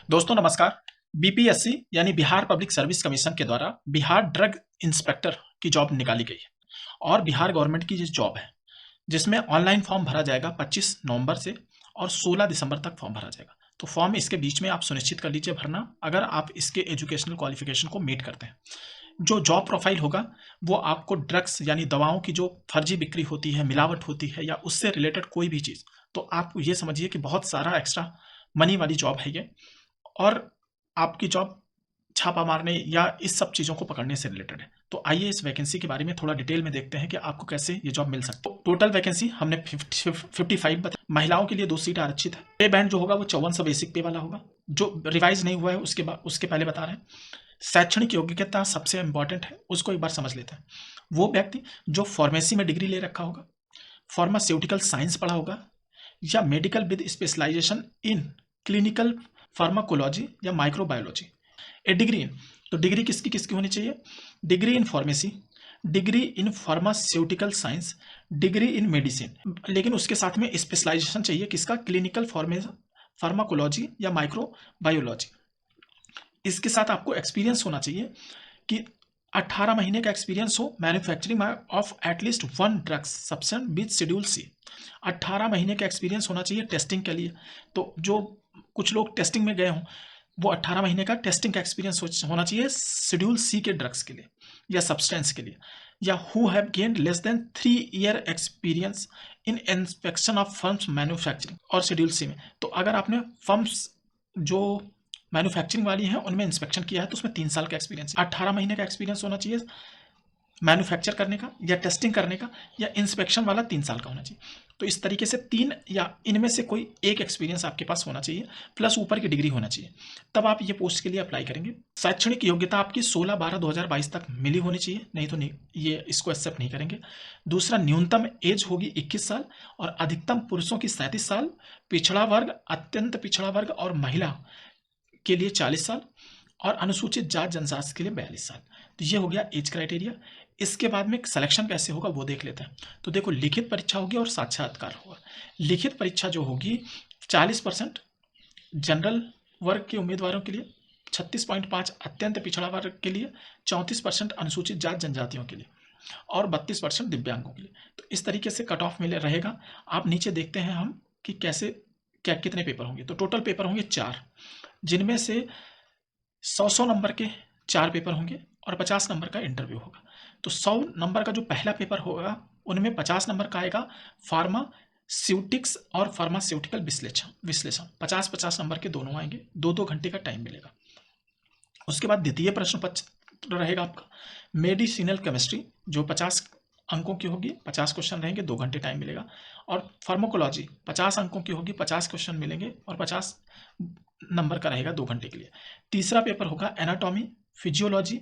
दोस्तों नमस्कार। बीपीएससी यानी बिहार पब्लिक सर्विस कमीशन के द्वारा बिहार ड्रग इंस्पेक्टर की जॉब निकाली गई है और बिहार गवर्नमेंट की ये जॉब है जिसमें ऑनलाइन फॉर्म भरा जाएगा 25 नवंबर से और 16 दिसंबर तक फॉर्म भरा जाएगा। तो फॉर्म इसके बीच में आप सुनिश्चित कर लीजिए भरना, अगर आप इसके एजुकेशनल क्वालिफिकेशन को मीट करते हैं। जो जॉब प्रोफाइल होगा वो आपको ड्रग्स यानी दवाओं की जो फर्जी बिक्री होती है, मिलावट होती है या उससे रिलेटेड कोई भी चीज़, तो आप ये समझिए कि बहुत सारा एक्स्ट्रा मनी वाली जॉब है ये। और आपकी जॉब छापा मारने या इस सब चीज़ों को पकड़ने से रिलेटेड है। तो आइए इस वैकेंसी के बारे में थोड़ा डिटेल में देखते हैं कि आपको कैसे ये जॉब मिल सकती है। टोटल वैकेंसी हमने 55 बताई। महिलाओं के लिए 2 सीट आरक्षित है। पे बैंड जो होगा वो 5400 बेसिक पे वाला होगा, जो रिवाइज नहीं हुआ है उसके पहले बता रहे हैं। शैक्षणिक योग्यता सबसे इंपॉर्टेंट है, उसको एक बार समझ लेते हैं। वो व्यक्ति जो फार्मेसी में डिग्री ले रखा होगा, फार्मास्यूटिकल साइंस पढ़ा होगा या medical with specialisation in clinical pharmacology या माइक्रोबायोलॉजी। ए डिग्री इन, तो डिग्री किसकी किसकी होनी चाहिए? Degree in pharmacy, degree in pharmaceutical science, degree in medicine, लेकिन उसके साथ में स्पेशलाइजेशन चाहिए किसका? क्लिनिकल फार्माकोलॉजी या माइक्रोबायोलॉजी। इसके साथ आपको एक्सपीरियंस होना चाहिए कि 18 महीने का एक्सपीरियंस हो manufacturing of at least 1 drugs substance with schedule C. 18 महीने का एक्सपीरियंस होना चाहिए टेस्टिंग के लिए। तो जो कुछ लोग टेस्टिंग में गए हों वो 18 महीने का टेस्टिंग का एक्सपीरियंस होना चाहिए शेड्यूल सी के ड्रग्स के लिए या सब्सटेंस के लिए, या who have gained less than 3 year experience in inspection of firms manufacturing और शेड्यूल सी में। तो अगर आपने फर्म्स जो मैन्युफैक्चरिंग वाली हैं उनमें इंस्पेक्शन किया है तो उसमें 3 साल का एक्सपीरियंस, 18 महीने का एक्सपीरियंस होना चाहिए मैन्युफैक्चर करने का या टेस्टिंग करने का, या इंस्पेक्शन वाला 3 साल का होना चाहिए। तो इस तरीके से 3 या इनमें से कोई एक एक्सपीरियंस आपके पास होना चाहिए, प्लस ऊपर की डिग्री होना चाहिए, तब आप ये पोस्ट के लिए अप्लाई करेंगे। शैक्षणिक योग्यता आपकी 16/12/2022 तक मिली होनी चाहिए, नहीं तो नहीं, ये इसको एक्सेप्ट नहीं करेंगे। दूसरा, न्यूनतम एज होगी 21 साल और अधिकतम पुरुषों की 37 साल, पिछड़ा वर्ग, अत्यंत पिछड़ा वर्ग और महिला के लिए 40 साल और अनुसूचित जाति जनजाति के लिए 42 साल। तो ये हो गया एज क्राइटेरिया। इसके बाद में सिलेक्शन कैसे होगा वो देख लेते हैं। तो देखो, लिखित परीक्षा होगी और साक्षात्कार होगा। लिखित परीक्षा जो होगी 40% जनरल वर्ग के उम्मीदवारों के लिए, 36.5 अत्यंत पिछड़ा वर्ग के लिए, 34% अनुसूचित जाति जनजातियों के लिए और 32% दिव्यांगों के लिए। तो इस तरीके से कट ऑफ मिले रहेगा। आप नीचे देखते हैं हम कि कैसे क्या कितने पेपर होंगे। तो टोटल पेपर होंगे 4, जिनमें से 100 नंबर के 4 पेपर होंगे और 50 नंबर का इंटरव्यू होगा। तो 100 नंबर का जो पहला पेपर होगा उनमें 50 नंबर का आएगा फार्मास्यूटिक्स और फार्मास्यूटिकल विश्लेषण 50-50 नंबर के दोनों आएंगे, 2-2 घंटे का टाइम मिलेगा। उसके बाद द्वितीय प्रश्न पत्र रहेगा आपका मेडिसिनल केमिस्ट्री, जो 50 अंकों की होगी, 50 क्वेश्चन रहेंगे, 2 घंटे टाइम मिलेगा। और फार्माकोलॉजी 50 अंकों की होगी, 50 क्वेश्चन मिलेंगे और 50 नंबर का रहेगा 2 घंटे के लिए। तीसरा पेपर होगा एनाटॉमी, फिजियोलॉजी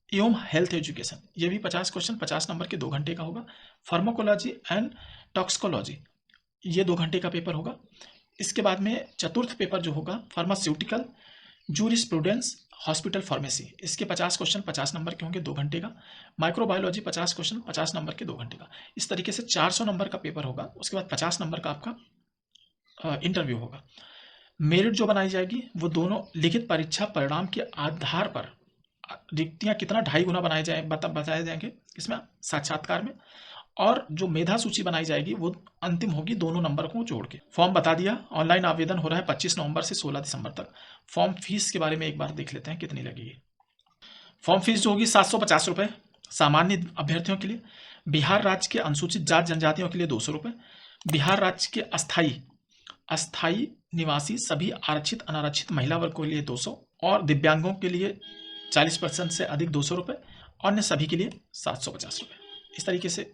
एवं हेल्थ एजुकेशन, ये भी 50 क्वेश्चन 50 नंबर के 2 घंटे का होगा। फार्माकोलॉजी एंड टॉक्सिकोलॉजी, ये 2 घंटे का पेपर होगा। इसके बाद में चतुर्थ पेपर जो होगा फार्मास्यूटिकल जूरिस्प्रूडेंस हॉस्पिटल फार्मेसी, इसके 50 क्वेश्चन 50 नंबर के होंगे, 2 घंटे का। माइक्रोबायोलॉजी 50 क्वेश्चन 50 नंबर के 2 घंटे का। इस तरीके से 400 नंबर का पेपर होगा। उसके बाद 50 नंबर का आपका इंटरव्यू होगा। मेरिट जो बनाई जाएगी वो दोनों लिखित परीक्षा परिणाम के आधार पर रिक्तियां कितना 2.5 गुना बताए जाएंगे इसमें साक्षात्कार में, और जो मेधा सूची बनाई जाएगी वो अंतिम होगी दोनों नंबर को जोड़ के। फॉर्म बता दिया, ऑनलाइन आवेदन हो रहा है 25 नवंबर से 16 दिसंबर तक। फॉर्म फीस के बारे में एक बार देख लेते हैं कितनी लगेगी। फॉर्म फीस जो होगी 750 रुपये सामान्य अभ्यर्थियों के लिए, बिहार राज्य के अनुसूचित जाति जनजातियों के लिए 200 रुपये, बिहार राज्य के अस्थायी निवासी सभी आरक्षित अनारक्षित महिला वर्ग के लिए 200 और दिव्यांगों के लिए 40% से अधिक 200 रुपये, अन्य सभी के लिए 750 रुपये। इस तरीके से